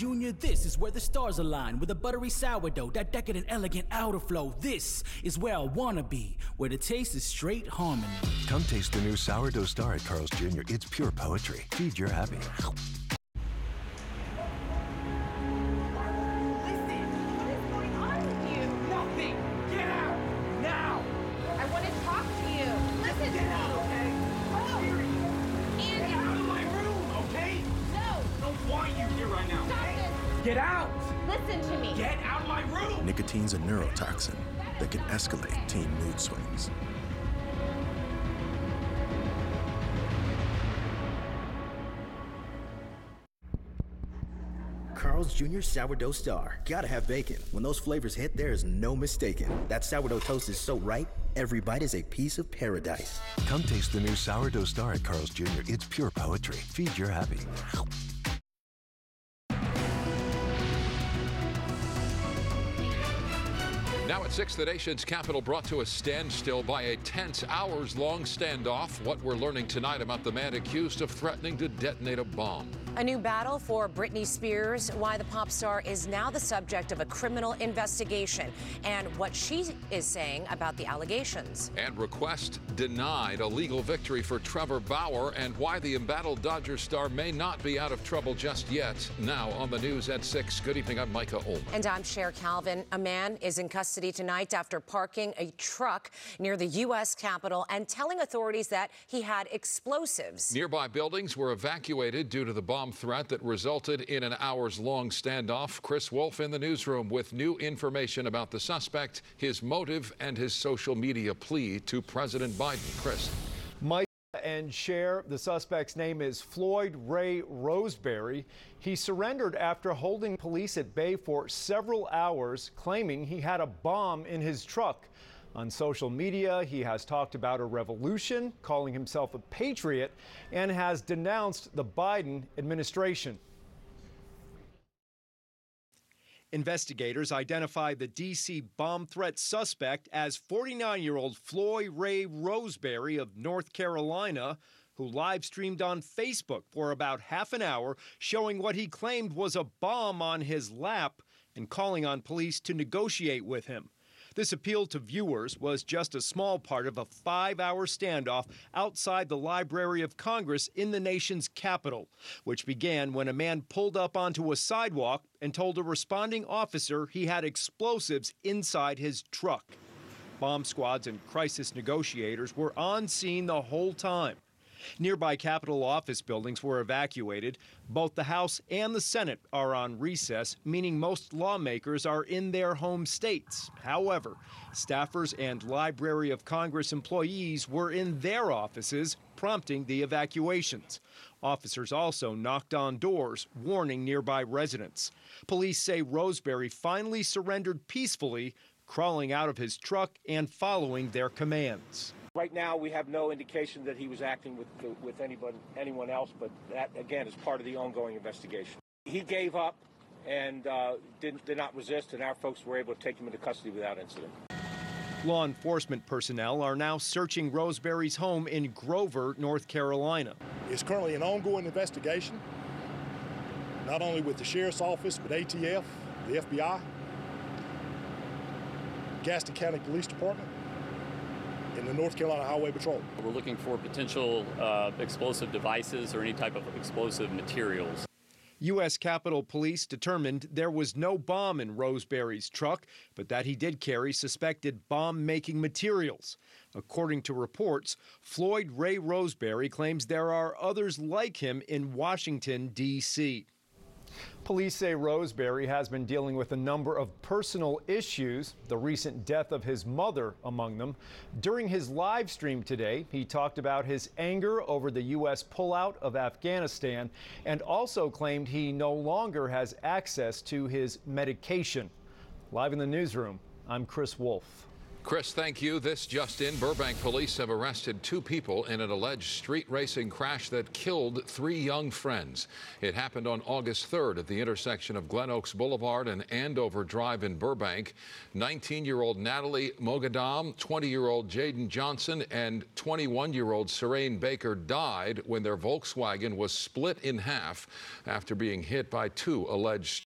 Jr., this is where the stars align. With a buttery sourdough, that decadent, elegant outer flow. This is where I wanna be, where the taste is straight harmony. Come taste the new Sourdough Star at Carl's Jr. It's pure poetry. Feed your happy. Get out! Listen to me. Get out of my room! Nicotine's a neurotoxin that can escalate teen mood swings. Carl's Jr. Sourdough Star. Gotta have bacon. When those flavors hit, there is no mistaking. That sourdough toast is so right, every bite is a piece of paradise. Come taste the new Sourdough Star at Carl's Jr. It's pure poetry. Feed your happy. Now at 6, the nation's capital brought to a standstill by a tense, hours-long standoff. What we're learning tonight about the man accused of threatening to detonate a bomb. A new battle for Britney Spears, why the pop star is now the subject of a criminal investigation, and what she is saying about the allegations. And request denied, a legal victory for Trevor Bauer, and why the embattled Dodgers star may not be out of trouble just yet. Now on the news at 6. Good evening, I'm Micah Ullman. And I'm Cher Calvin. A man is in custody tonight after parking a truck near the U.S. Capitol and telling authorities that he had explosives. Nearby buildings were evacuated due to the bomb threat that resulted in an hours-long standoff. Chris Wolf in the newsroom with new information about the suspect, his motive, and his social media plea to President Biden. Chris. Mike and Cher, the suspect's name is Floyd Ray Roseberry. He surrendered after holding police at bay for several hours, claiming he had a bomb in his truck. On social media, he has talked about a revolution, calling himself a patriot, and has denounced the Biden administration. Investigators identified the D.C. bomb threat suspect as 49-year-old Floyd Ray Roseberry of North Carolina, who live-streamed on Facebook for about half an hour, showing what he claimed was a bomb on his lap and calling on police to negotiate with him. This appeal to viewers was just a small part of a 5-hour standoff outside the Library of Congress in the nation's capital, which began when a man pulled up onto a sidewalk and told a responding officer he had explosives inside his truck. Bomb squads and crisis negotiators were on scene the whole time. Nearby Capitol office buildings were evacuated. Both the House and the Senate are on recess, meaning most lawmakers are in their home states. However, staffers and Library of Congress employees were in their offices, prompting the evacuations. Officers also knocked on doors, warning nearby residents. Police say Roseberry finally surrendered peacefully, crawling out of his truck and following their commands. Right now, we have no indication that he was acting with anyone else, but that, again, is part of the ongoing investigation. He gave up and did not resist, and our folks were able to take him into custody without incident. Law enforcement personnel are now searching Roseberry's home in Grover, North Carolina. It's currently an ongoing investigation, not only with the Sheriff's Office, but ATF, the FBI, Gaston County Police Department, in the North Carolina Highway Patrol. We're looking for potential explosive devices or any type of explosive materials. U.S. Capitol Police determined there was no bomb in Roseberry's truck, but that he did carry suspected bomb-making materials. According to reports, Floyd Ray Roseberry claims there are others like him in Washington, D.C. Police say Roseberry has been dealing with a number of personal issues, the recent death of his mother among them. During his live stream today, he talked about his anger over the U.S. pullout of Afghanistan and also claimed he no longer has access to his medication. Live in the newsroom, I'm Chris Wolf. Chris, thank you. This just in. Burbank police have arrested 2 people in an alleged street racing crash that killed 3 young friends. It happened on August 3rd at the intersection of Glen Oaks Boulevard and Andover Drive in Burbank. 19-year-old Natalie Mogadam, 20-year-old Jaden Johnson, and 21-year-old Serene Baker died when their Volkswagen was split in half after being hit by 2 alleged